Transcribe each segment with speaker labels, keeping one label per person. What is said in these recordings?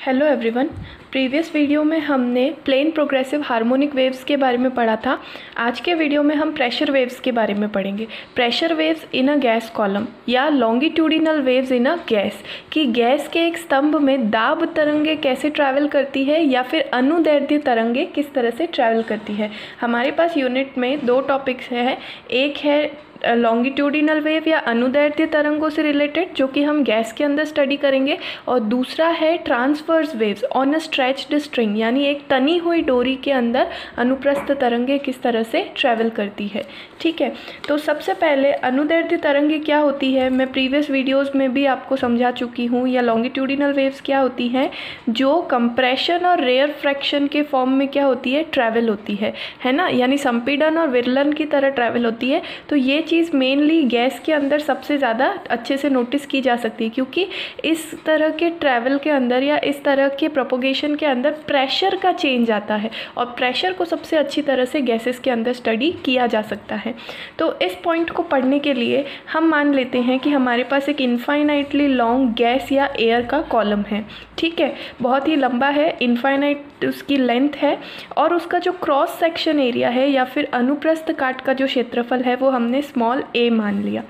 Speaker 1: Hello everyone. Previous video में हमने plane progressive harmonic waves के बारे में पढ़ा था। आज के वीडियो में हम प्रेशर वेव्स के बारे में पढ़ेंगे। Pressure waves in a gas column या longitudinal waves in a gas, कि गैस के एक स्तंभ में दाब तरंगे कैसे ट्रैवल करती है या फिर अनुदैर्ध्य तरंगे किस तरह से ट्रैवल करती है। हमारे पास यूनिट में दो टॉपिक्स हैं, एक है लॉन्गिट्यूडिनल वेव या अनुदैर्ध्य तरंगों से रिलेटेड जो कि हम गैस के अंदर स्टडी करेंगे, और दूसरा है transverse waves on a stretched string, यानी एक तनी हुई डोरी के अंदर अनुप्रस्थ तरंगे किस तरह से ट्रैवल करती है। ठीक है, तो सबसे पहले अनुदैर्ध्य तरंगे क्या होती है, मैं प्रीवियस वीडियोस में भी आपको समझा चुकी हूँ। या लॉन्गिट्यूडिनल वेव्स क्या होती हैं, जो कंप्रेशन और रेयर फ्रैक्शन के फॉर्म में क्या होती है, ट्रैवल होती है ना, यानी संपीड़न और विरलन की तरह ट्रैवल होती है। तो ये चीज़ मेनली गैस के अंदर सबसे ज़्यादा अच्छे से नोटिस की जा सकती है, क्योंकि इस तरह के ट्रैवल के अंदर या इस तरह के प्रोपोगेशन के अंदर प्रेशर का चेंज आता है, और प्रेशर को सबसे अच्छी तरह से गैसेस के अंदर स्टडी किया जा सकता है। तो इस पॉइंट को पढ़ने के लिए हम मान लेते हैं कि हमारे पास एक इनफाइनाइटली लॉन्ग गैस या एयर का कॉलम है। ठीक है, बहुत ही लंबा है, इनफाइनाइट उसकी लेंथ है, और उसका जो क्रॉस सेक्शन एरिया है या फिर अनुप्रस्थ काट का जो क्षेत्रफल है वो हमने स्मॉल a मान लिया,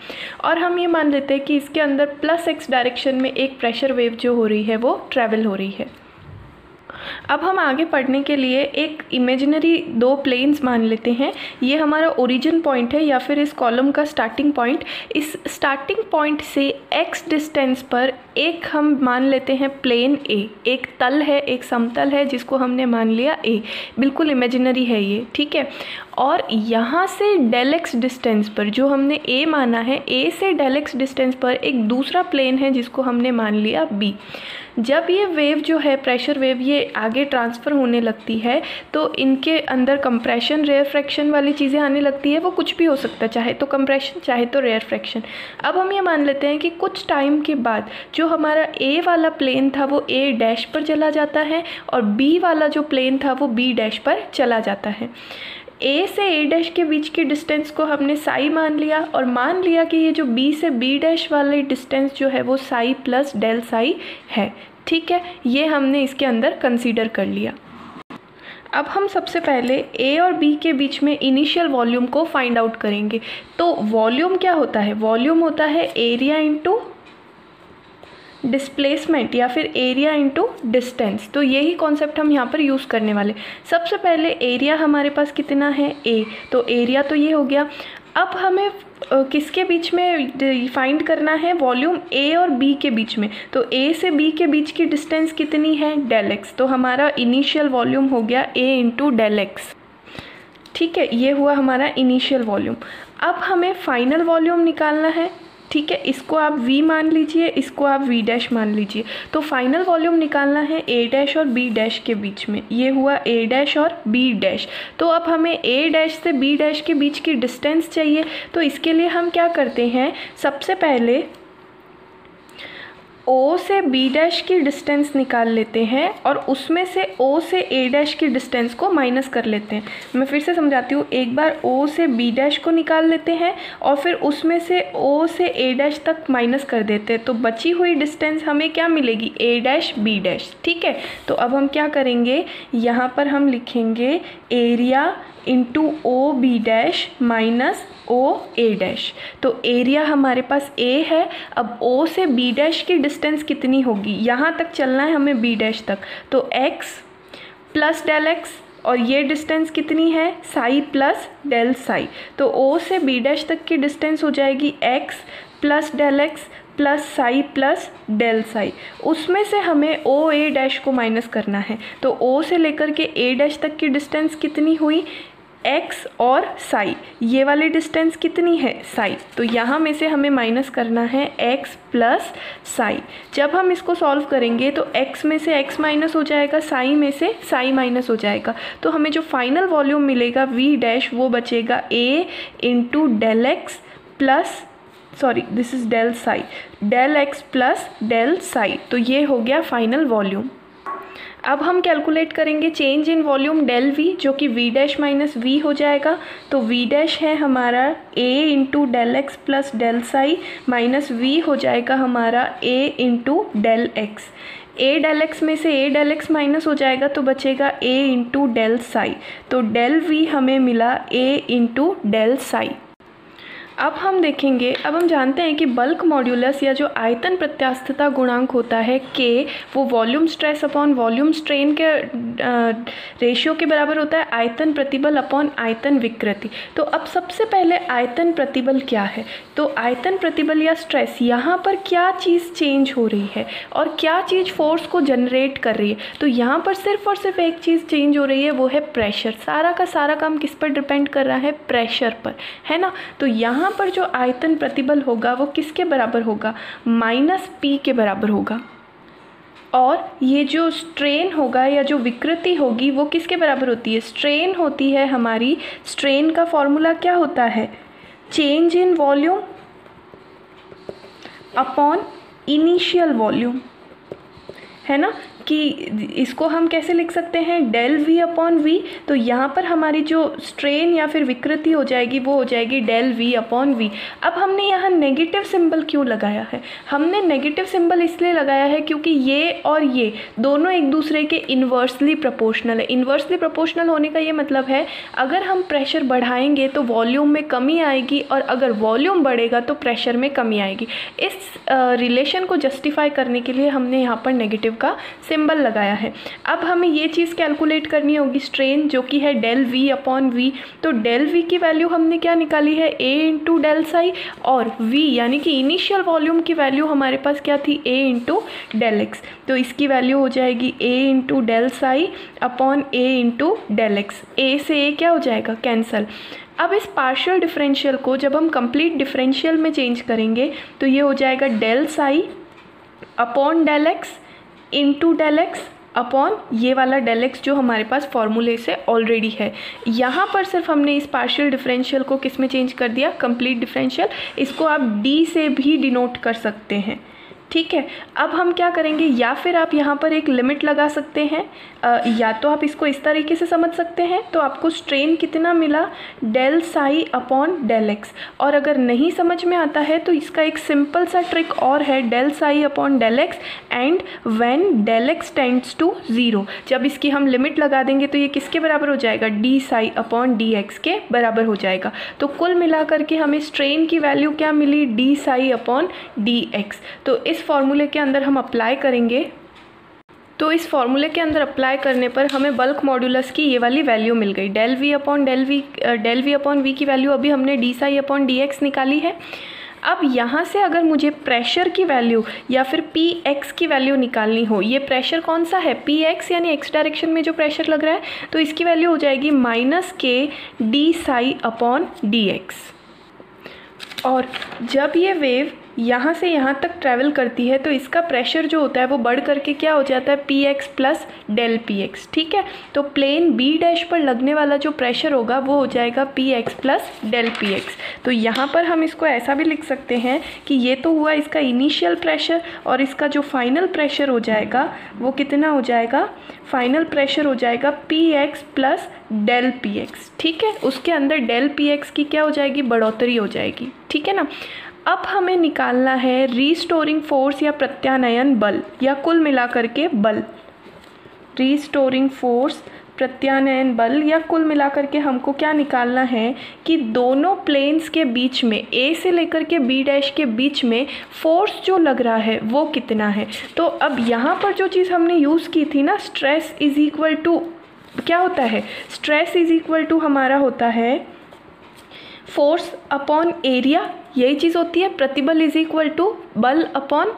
Speaker 1: और हम ये मान लेते हैं कि इसके अंदर प्लस x डायरेक्शन में एक प्रेशर वेव जो हो रही है वो ट्रैवल हो रही है। अब हम आगे पढ़ने के लिए एक इमेजिनरी दो प्लेन्स मान लेते हैं। ये हमारा ओरिजिन पॉइंट है या फिर इस कॉलम का स्टार्टिंग पॉइंट। इस स्टार्टिंग पॉइंट से x डिस्टेंस पर एक हम मान लेते हैं प्लेन A, एक तल है, एक समतल है जिसको हमने मान लिया A, बिल्कुल इमेजिनरी है ये। ठीक है, और यहाँ से डेल x डिस्टेंस पर जो हमने A माना है, A से डेल x डिस्टेंस पर एक दूसरा प्लेन है जिसको हमने मान लिया B। जब ये वेव जो है प्रेशर वेव ये आगे ट्रांसफ़र होने लगती है तो इनके अंदर कंप्रेशन रेयर फ्रैक्शन वाली चीज़ें आने लगती है। वो कुछ भी हो सकता है, चाहे तो कंप्रेशन चाहे तो रेयर फ्रैक्शन। अब हम ये मान लेते हैं कि कुछ टाइम के बाद जो हमारा A वाला प्लेन था वो A डैश पर चला जाता है, और B वाला जो प्लेन था वो B डैश पर चला जाता है। A से A डैश के बीच की डिस्टेंस को हमने साई मान लिया, और मान लिया कि ये जो B से B डैश वाली डिस्टेंस जो है वो साई प्लस डेल साई है। ठीक है, ये हमने इसके अंदर कंसीडर कर लिया। अब हम सबसे पहले A और B के बीच में इनिशियल वॉल्यूम को फाइंड आउट करेंगे। तो वॉल्यूम क्या होता है, वॉल्यूम होता है एरिया इंटू डिस्प्लेसमेंट या फिर एरिया इंटू डिस्टेंस। तो यही कॉन्सेप्ट हम यहाँ पर यूज़ करने वाले। सबसे पहले एरिया हमारे पास कितना है A, तो एरिया तो ये हो गया। अब हमें किसके बीच में फाइंड करना है, वॉल्यूम A और B के बीच में। तो A से B के बीच की डिस्टेंस कितनी है, डेल x। तो हमारा इनिशियल वॉल्यूम हो गया A इंटू डेल x। ठीक है, ये हुआ हमारा इनिशियल वॉल्यूम। अब हमें फाइनल वॉल्यूम निकालना है। ठीक है, इसको आप V मान लीजिए, इसको आप V डैश मान लीजिए। तो फाइनल वॉल्यूम निकालना है A डैश और B डैश के बीच में। ये हुआ A डैश और B डैश। तो अब हमें A डैश से B डैश के बीच की डिस्टेंस चाहिए। तो इसके लिए हम क्या करते हैं, सबसे पहले O से B डैश की डिस्टेंस निकाल लेते हैं, और उसमें से O से A डैश की डिस्टेंस को माइनस कर लेते हैं। मैं फिर से समझाती हूँ, एक बार O से B डैश को निकाल लेते हैं और फिर उसमें से O से A डैश तक माइनस कर देते हैं। तो बची हुई डिस्टेंस हमें क्या मिलेगी, A डैश B डैश। ठीक है, तो अब हम क्या करेंगे, यहाँ पर हम लिखेंगे area into O B dash minus O A dash. तो एरिया हमारे पास A है। अब O से B डैश की डिस्टेंस कितनी होगी, यहाँ तक चलना है हमें B डैश तक, तो x प्लस डेल x, और ये डिस्टेंस कितनी है, साई प्लस डेल साई। तो O से B डैश तक की डिस्टेंस हो जाएगी x plus del x plus psi plus del psi. उसमें से हमें ओ ए डैश को माइनस करना है। तो O से लेकर के A डैश तक की डिस्टेंस कितनी हुई, x और साई। ये वाली डिस्टेंस कितनी है, साई। तो यहाँ में से हमें माइनस करना है x प्लस साई। जब हम इसको सॉल्व करेंगे तो x में से x माइनस हो जाएगा, साई में से साई माइनस हो जाएगा। तो हमें जो फाइनल वॉल्यूम मिलेगा V डैश वो बचेगा A into del x plus, sorry this is del psi, del x plus del psi. तो ये हो गया फाइनल वॉल्यूम। अब हम कैलकुलेट करेंगे change in volume del V, जो कि V डैश माइनस V हो जाएगा। तो V डैश है हमारा A into del x plus del psi minus V हो जाएगा हमारा A into del x. A del x में से ए डेल एक्स माइनस हो जाएगा तो बचेगा ए इंटू डेल साई। तो डेल वी हमें मिला ए इंटू डेल साई। अब हम देखेंगे, अब हम जानते हैं कि बल्क मॉड्यूलस या जो आयतन प्रत्यास्थता गुणांक होता है के, वो volume stress upon volume strain के रेशियो के बराबर होता है आयतन प्रतिबल अपॉन आयतन विकृति। तो अब सबसे पहले आयतन प्रतिबल क्या है, तो आयतन प्रतिबल या स्ट्रेस, यहाँ पर क्या चीज़ चेंज हो रही है और क्या चीज़ फोर्स को जनरेट कर रही है। तो यहाँ पर सिर्फ और सिर्फ एक चीज़ चेंज हो रही है, वो है प्रेशर। सारा का सारा काम किस पर डिपेंड कर रहा है, प्रेशर पर, है ना। तो यहाँ पर जो आयतन प्रतिबल होगा वो किसके बराबर होगा, माइनस पी के बराबर होगा। और ये जो स्ट्रेन होगा या जो विकृति होगी वो किसके बराबर होती है, स्ट्रेन होती है हमारी। स्ट्रेन का फॉर्मूला क्या होता है, change in volume upon initial volume, है ना। कि इसको हम कैसे लिख सकते हैं, डेल वी अपॉन वी। तो यहाँ पर हमारी जो स्ट्रेन या फिर विकृति हो जाएगी वो हो जाएगी डेल वी अपॉन वी। अब हमने यहाँ नेगेटिव सिंबल क्यों लगाया है, हमने नेगेटिव सिंबल इसलिए लगाया है क्योंकि ये और ये दोनों एक दूसरे के इन्वर्सली प्रोपोर्शनल है। इन्वर्सली प्रोपोर्शनल होने का ये मतलब है, अगर हम प्रेशर बढ़ाएंगे तो वॉल्यूम में कमी आएगी और अगर वॉल्यूम बढ़ेगा तो प्रेशर में कमी आएगी। इस रिलेशन को जस्टिफाई करने के लिए हमने यहाँ पर नेगेटिव का सिंबल लगाया है। अब हमें ये चीज़ कैलकुलेट करनी होगी, स्ट्रेन जो कि है डेल वी अपॉन वी। तो डेल वी की वैल्यू हमने क्या निकाली है, ए इंटू डेल साई, और वी यानी कि इनिशियल वॉल्यूम की वैल्यू हमारे पास क्या थी, ए इंटू डेल एक्स। तो इसकी वैल्यू हो जाएगी ए इंटू डेल साई अपॉन ए इंटू डेल एक्स। ए से ए क्या हो जाएगा, कैंसल। अब इस पार्शियल डिफरेंशियल को जब हम कंप्लीट डिफरेंशियल में चेंज करेंगे तो ये हो जाएगा del psi upon del x into del x upon ये वाला डेल एक्स जो हमारे पास फॉर्मूले से ऑलरेडी है। यहाँ पर सिर्फ हमने इस पार्शियल डिफरेंशियल को किस में चेंज कर दिया, कंप्लीट डिफरेंशियल। इसको आप डी से भी डिनोट कर सकते हैं, ठीक है। अब हम क्या करेंगे, या फिर आप यहाँ पर एक लिमिट लगा सकते हैं, या तो आप इसको इस तरीके से समझ सकते हैं। तो आपको स्ट्रेन कितना मिला, del psi upon del x. और अगर नहीं समझ में आता है तो इसका एक सिंपल सा ट्रिक और है, del psi upon del x and when del x tends to 0। जब इसकी हम लिमिट लगा देंगे तो ये किसके बराबर हो जाएगा, D psi upon d x के बराबर हो जाएगा। तो कुल मिलाकर के हमें स्ट्रेन की वैल्यू क्या मिली, d psi upon d x. तो इस फॉर्मूले के अंदर हम अप्लाई करेंगे, तो इस फॉर्मूले के अंदर अप्लाई करने पर हमें बल्क मॉड्यूलस की ये वाली वैल्यू मिल गई। डेल वी अपॉन वी की वैल्यू अभी हमने D psi upon d x निकाली है। अब यहाँ से अगर मुझे प्रेशर की वैल्यू या फिर पी एक्स की वैल्यू निकालनी हो, ये प्रेशर कौन सा है, पी एक्स यानी एक्स डायरेक्शन में जो प्रेशर लग रहा है, तो इसकी वैल्यू हो जाएगी minus k d psi upon d x. और जब ये वेव यहाँ से यहाँ तक ट्रैवल करती है तो इसका प्रेशर जो होता है वो बढ़ करके क्या हो जाता है, p x plus del p x, ठीक है। तो प्लेन बी डैश पर लगने वाला जो प्रेशर होगा वो हो जाएगा p x plus del p x. तो यहाँ पर हम इसको ऐसा भी लिख सकते हैं कि ये तो हुआ इसका इनिशियल प्रेशर, और इसका जो फाइनल प्रेशर हो जाएगा वो कितना हो जाएगा, फाइनल प्रेशर हो जाएगा p x plus del p x, ठीक है। उसके अंदर डेल पी एक्स की क्या हो जाएगी, बढ़ोतरी हो जाएगी, ठीक है ना। अब हमें निकालना है रीस्टोरिंग फोर्स या प्रत्यानयन बल, या कुल मिलाकर के बल। रीस्टोरिंग फोर्स, प्रत्यानयन बल, या कुल मिलाकर के हमको क्या निकालना है कि दोनों प्लेन्स के बीच में, ए से लेकर के बी डैश के बीच में फोर्स जो लग रहा है वो कितना है। तो अब यहाँ पर जो चीज़ हमने यूज़ की थी ना, स्ट्रेस इज इक्वल टू क्या होता है, स्ट्रेस इज इक्वल टू हमारा होता है फोर्स अपॉन एरिया, यही चीज़ होती है। प्रतिबल इज इक्वल टू बल अपॉन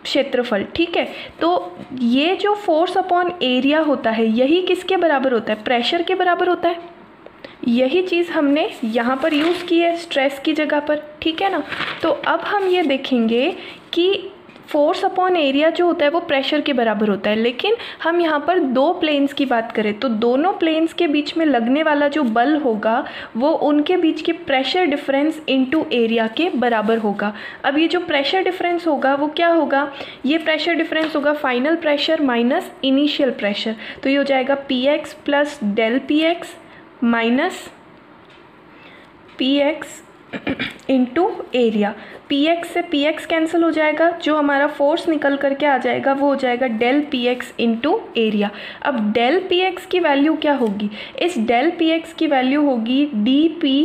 Speaker 1: क्षेत्रफल, ठीक है। तो ये जो फोर्स अपॉन एरिया होता है यही किसके बराबर होता है, प्रेशर के बराबर होता है। यही चीज़ हमने यहाँ पर यूज़ की है स्ट्रेस की जगह पर, ठीक है ना। तो अब हम ये देखेंगे कि फोर्स अपॉन एरिया जो होता है वो प्रेशर के बराबर होता है, लेकिन हम यहाँ पर दो प्लेन्स की बात करें तो दोनों प्लेन्स के बीच में लगने वाला जो बल होगा वो उनके बीच के प्रेशर डिफरेंस इनटू एरिया के बराबर होगा। अब ये जो प्रेशर डिफरेंस होगा वो क्या होगा, ये प्रेशर डिफरेंस होगा final pressure minus initial pressure. तो ये हो जाएगा p x plus del p x minus p x into area. px से px कैंसिल हो जाएगा, जो हमारा फोर्स निकल करके आ जाएगा वो हो जाएगा डेल px इंटू एरिया। अब डेल px की वैल्यू क्या होगी, इस डेल px की वैल्यू होगी dp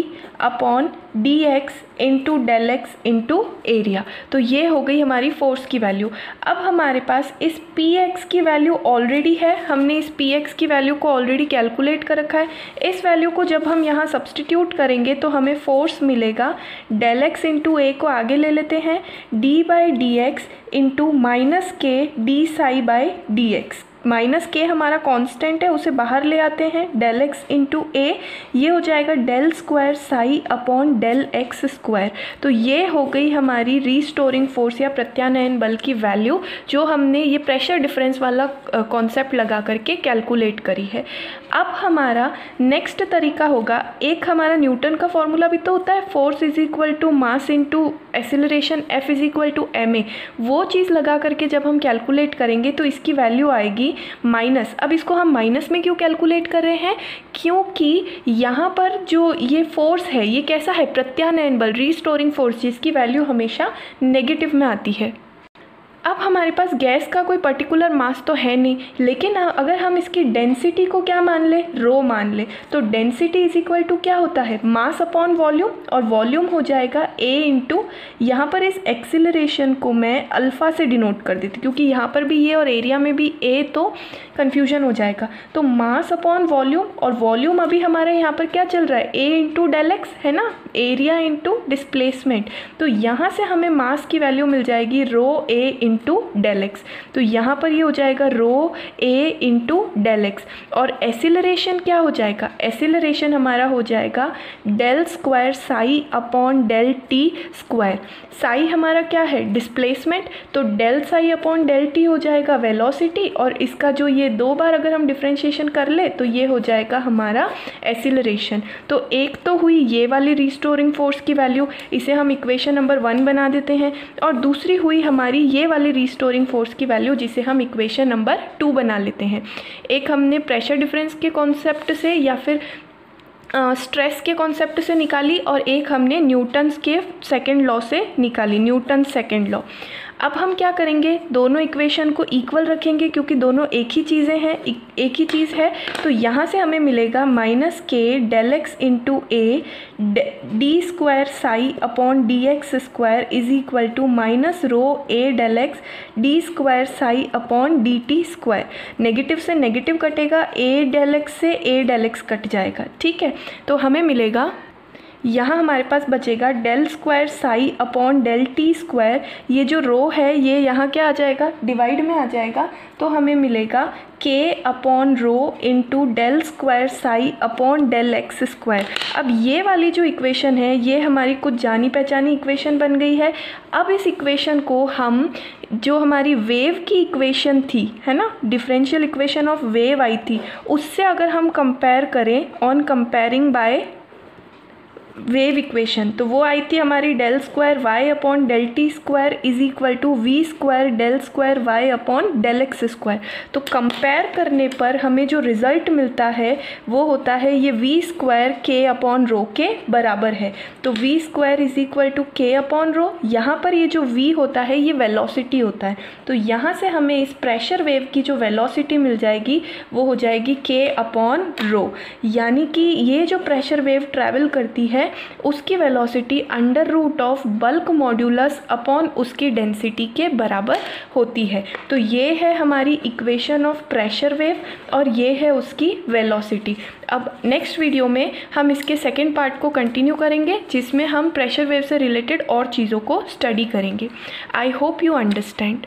Speaker 1: upon dx into del x into area. तो ये हो गई हमारी फोर्स की वैल्यू। अब हमारे पास इस px की वैल्यू ऑलरेडी है, हमने इस px की वैल्यू को ऑलरेडी कैलकुलेट कर रखा है। इस वैल्यू को जब हम यहाँ सब्सटीट्यूट करेंगे तो हमें फोर्स मिलेगा डेल एक्स इंटू ए को आगे ले लेते हैं d by d x into minus k d psi by d x. Minus k हमारा कांस्टेंट है, उसे बाहर ले आते हैं, डेल एक्स इंटू ए, ये हो जाएगा del square psi upon del x square. तो ये हो गई हमारी रीस्टोरिंग फोर्स या प्रत्यानयन बल की वैल्यू, जो हमने ये प्रेशर डिफरेंस वाला कॉन्सेप्ट लगा करके कैलकुलेट करी है। अब हमारा नेक्स्ट तरीका होगा, एक हमारा न्यूटन का फॉर्मूला भी तो होता है, force is equal to mass into acceleration F is equal to M A. वो चीज़ लगा करके जब हम कैलकुलेट करेंगे तो इसकी वैल्यू आएगी माइनस। अब इसको हम माइनस में क्यों कैलकुलेट कर रहे हैं, क्योंकि यहाँ पर जो ये फोर्स है ये कैसा है, प्रत्यानयन बल, रीस्टोरिंग फोर्स, जिसकी वैल्यू हमेशा नेगेटिव में आती है। अब हमारे पास गैस का कोई पर्टिकुलर मास तो है नहीं, लेकिन अगर हम इसकी डेंसिटी को क्या मान ले, रो मान ले, तो डेंसिटी इज इक्वल टू क्या होता है, मास अपॉन वॉल्यूम, और वॉल्यूम हो जाएगा ए इंटू, यहाँ पर इस एक्सीलरेशन को मैं अल्फ़ा से डिनोट कर देती क्योंकि यहाँ पर भी ये और एरिया में भी ए, तो कन्फ्यूजन हो जाएगा। तो मास अपॉन वॉल्यूम, और वॉल्यूम अभी हमारे यहाँ पर क्या चल रहा है, ए इंटू डेल एक्स है ना, एरिया इंटू डिस्प्लेसमेंट। तो यहाँ से हमें मास की वैल्यू मिल जाएगी rho A into del x. तो यहाँ पर ये हो जाएगा rho A into del x. और एसिलरेशन क्या हो जाएगा, एसिलरेशन हमारा हो जाएगा del square psi upon del t square. साई हमारा क्या है, डिस्प्लेसमेंट, तो del psi upon del t हो जाएगा वेलोसिटी, और इसका जो ये दो बार अगर हम डिफ्रेंशिएशन कर ले तो ये हो जाएगा हमारा एसिलरेशन। तो एक तो हुई ये वाली रिस्टोरिंग फोर्स की वैल्यू, इसे हम इक्वेशन नंबर 1 बना देते हैं, और दूसरी हुई हमारी ये वाली रिस्टोरिंग फोर्स की वैल्यू, जिसे हम इक्वेशन नंबर 2 बना लेते हैं। एक हमने प्रेशर डिफरेंस के कॉन्सेप्ट से या फिर स्ट्रेस के कॉन्सेप्ट से निकाली, और एक हमने न्यूटन्स के सेकंड लॉ से निकाली, न्यूटन सेकंड लॉ। अब हम क्या करेंगे, दोनों इक्वेशन को इक्वल रखेंगे क्योंकि दोनों एक ही चीज़ें हैं, एक ही चीज़ है। तो यहाँ से हमें मिलेगा minus k del x into A d square psi upon d x square is equal to minus rho A del x d square psi upon d t square. Negative से नेगेटिव कटेगा, ए डेल एक्स से ए del x cut जाएगा, ठीक है। तो हमें मिलेगा, यहाँ हमारे पास बचेगा del square psi upon del t square. ये जो रो है ये यहाँ क्या आ जाएगा, डिवाइड में आ जाएगा, तो हमें मिलेगा k upon rho into del square psi upon del x square. अब ये वाली जो इक्वेशन है ये हमारी कुछ जानी पहचानी इक्वेशन बन गई है। अब इस इक्वेशन को हम, जो हमारी वेव की इक्वेशन थी है ना, डिफरेंशियल इक्वेशन ऑफ वेव आई थी, उससे अगर हम कंपेयर करें on comparing by wave equation, तो वो आई थी हमारी del square y upon del t square is equal to v square del square y upon del x square. तो कंपेयर करने पर हमें जो रिजल्ट मिलता है वो होता है ये v square k upon rho के बराबर है। तो v square is equal to k upon rho, यहाँ पर ये जो वी होता है ये वेलोसिटी होता है। तो यहाँ से हमें इस प्रेशर वेव की जो वेलोसिटी मिल जाएगी वो हो जाएगी के अपॉन रो, यानी कि ये जो प्रेशर वेव ट्रैवल करती है उसकी velocity under root of bulk modulus upon उसकी डेंसिटी के बराबर होती है। तो ये है हमारी इक्वेशन ऑफ प्रेशर वेव और ये है उसकी वेलोसिटी। अब नेक्स्ट वीडियो में हम इसके सेकेंड पार्ट को कंटिन्यू करेंगे, जिसमें हम प्रेशर वेव से रिलेटेड और चीज़ों को स्टडी करेंगे। I hope you understand.